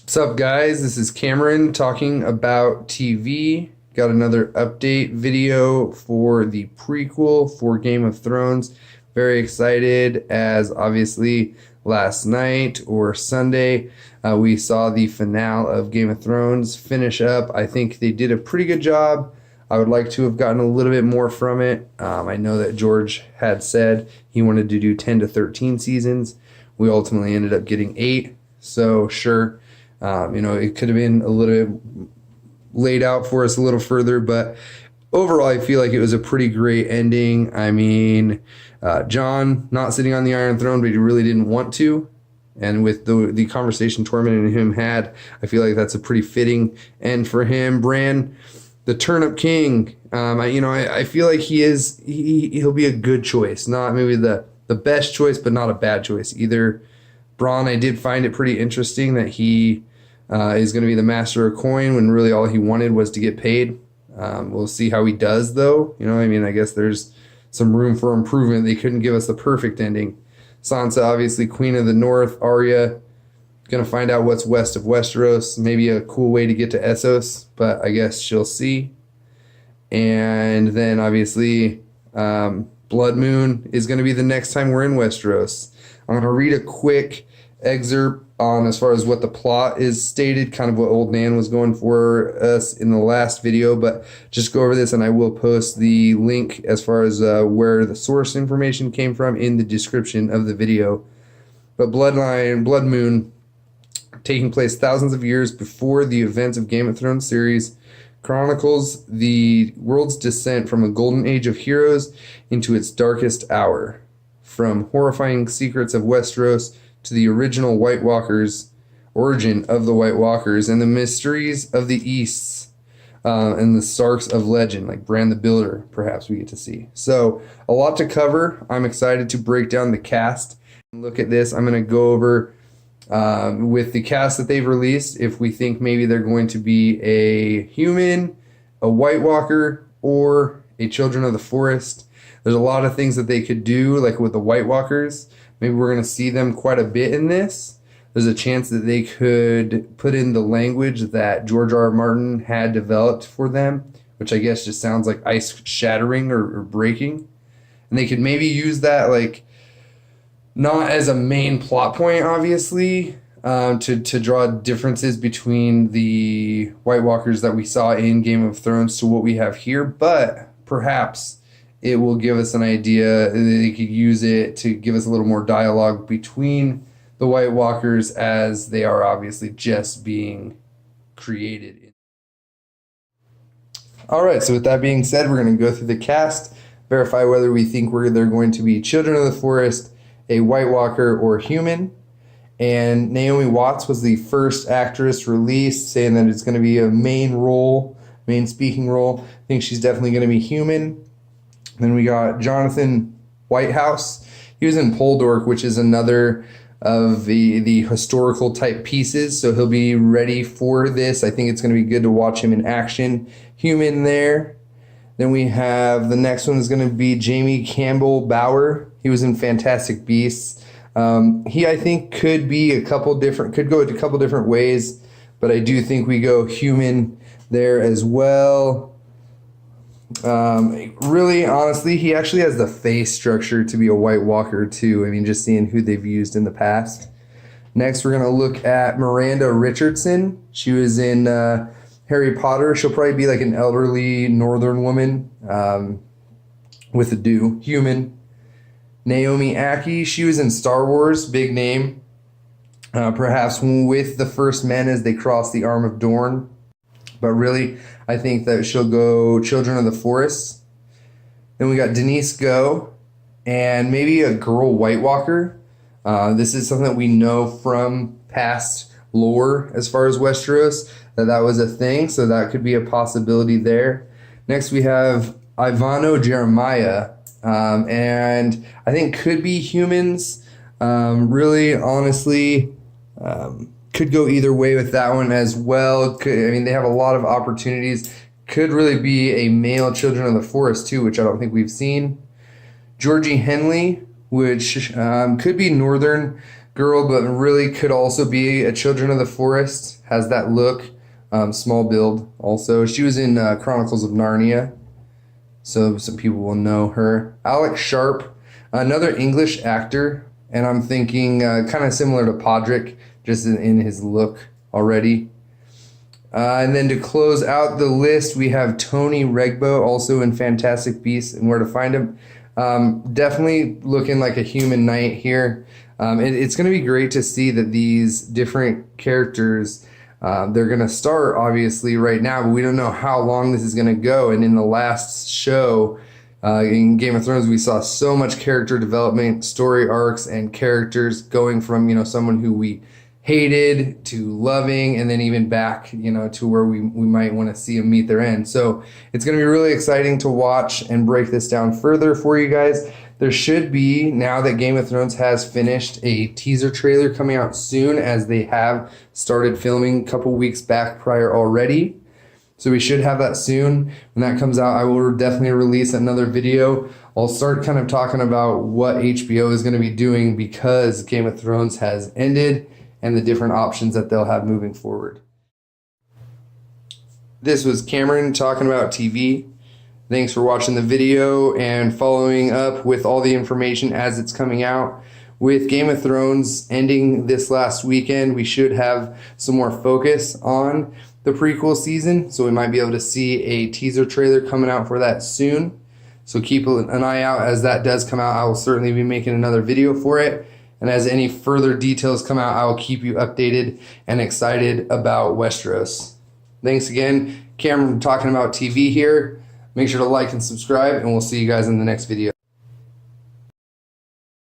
What's up, guys? This is Cameron talking about TV. Got another update video for the prequel for Game of Thrones. Very excited, as obviously last night or Sunday we saw the finale of Game of Thrones finish up. I think they did a pretty good job. I would like to have gotten a little bit more from it. I know that George had said he wanted to do 10 to 13 seasons. We ultimately ended up getting 8. So sure, it could have been a little bit laid out for us a little further, but overall, I feel like it was a pretty great ending. I mean, Jon not sitting on the Iron Throne, but he really didn't want to. And with the conversation Tormund and him had, I feel like that's a pretty fitting end for him. Bran, the Turnip King, I feel like he'll be a good choice. Not maybe the best choice, but not a bad choice either. Bronn, I did find it pretty interesting that he is going to be the master of coin when really all he wanted was to get paid. We'll see how he does, though. I guess there's some room for improvement. They couldn't give us the perfect ending. Sansa, obviously Queen of the North. Arya, going to find out what's west of Westeros. Maybe a cool way to get to Essos, but I guess she'll see. And then, obviously, Blood Moon is going to be the next time we're in Westeros. I'm going to read a quick excerpt on as far as what the plot is stated, kind of what Old Nan was going for us in the last video, but just go over this and I will post the link as far as where the source information came from in the description of the video. But Blood Moon, taking place thousands of years before the events of Game of Thrones series, chronicles the world's descent from a golden age of heroes into its darkest hour. From horrifying secrets of Westeros to the original White Walkers, origin of the White Walkers, and the mysteries of the East, and the Starks of legend, like Bran the Builder, perhaps we get to see. So, a lot to cover. I'm excited to break down the cast and look at this. I'm going to go over with the cast that they've released, if we think maybe they're going to be a human, a White Walker, or a Children of the Forest. There's a lot of things that they could do, like with the White Walkers. Maybe we're going to see them quite a bit in this. There's a chance that they could put in the language that George R. R. Martin had developed for them, which I guess just sounds like ice shattering or breaking. And they could maybe use that, like, not as a main plot point, obviously, to draw differences between the White Walkers that we saw in Game of Thrones to what we have here, but perhaps it will give us an idea. They could use it to give us a little more dialogue between the White Walkers, as they are obviously just being created. All right, so with that being said, we're going to go through the cast, verify whether we think they're going to be Children of the Forest, a White Walker, or human. And Naomi Watts was the first actress released, saying that it's going to be a main speaking role. I think she's definitely going to be human. Then we got Jonathan Whitehouse. He was in Poldark, which is another of the historical type pieces, so he'll be ready for this. I think it's going to be good to watch him in action. Human there. Then we have the next one is going to be Jamie Campbell Bower. He was in Fantastic Beasts. He, I think, could go a couple different ways, but I do think we go human there as well. Really, honestly, he actually has the face structure to be a White Walker too. I mean, just seeing who they've used in the past. Next, we're going to look at Miranda Richardson. She was in Harry Potter. She'll probably be like an elderly northern woman with a do. Human. Naomi Ackie. She was in Star Wars. Big name. Perhaps with the First Men as they cross the Arm of Dorne. But really, I think that she'll go Children of the Forest. Then we got Denise Go, and maybe a girl White Walker. This is something that we know from past lore as far as Westeros, that was a thing, so that could be a possibility there. Next, we have Ivano Jeremiah, and I think could be humans. Really, honestly, could go either way with that one as well. They have a lot of opportunities. Could really be a male Children of the Forest too, which I don't think we've seen. Georgie Henley, which could be Northern girl, but really could also be a Children of the Forest. Has that look. Small build also. She was in Chronicles of Narnia, so some people will know her. Alex Sharp, another English actor, and I'm thinking kind of similar to Podrick, just in his look already. And then to close out the list, we have Tony Regbo, also in Fantastic Beasts and Where to Find Him. Definitely looking like a human knight here. It's going to be great to see that these different characters, they're going to start obviously right now, but we don't know how long this is going to go. And in the last show, in Game of Thrones, we saw so much character development, story arcs, and characters going from, someone who we hated to loving, and then even back, to where we might want to see them meet their end. So it's going to be really exciting to watch and break this down further for you guys. There should be, now that Game of Thrones has finished, a teaser trailer coming out soon, as they have started filming a couple weeks back prior already. So we should have that soon. When that comes out, I will definitely release another video. I'll start kind of talking about what HBO is going to be doing because Game of Thrones has ended, and the different options that they'll have moving forward. This was Cameron talking about TV. Thanks for watching the video and following up with all the information as it's coming out. With Game of Thrones ending this last weekend, we should have some more focus on the prequel season, so we might be able to see a teaser trailer coming out for that soon. So keep an eye out as that does come out. I will certainly be making another video for it. And as any further details come out, I will keep you updated and excited about Westeros. Thanks again. Cameron talking about TV here. Make sure to like and subscribe, and we'll see you guys in the next video.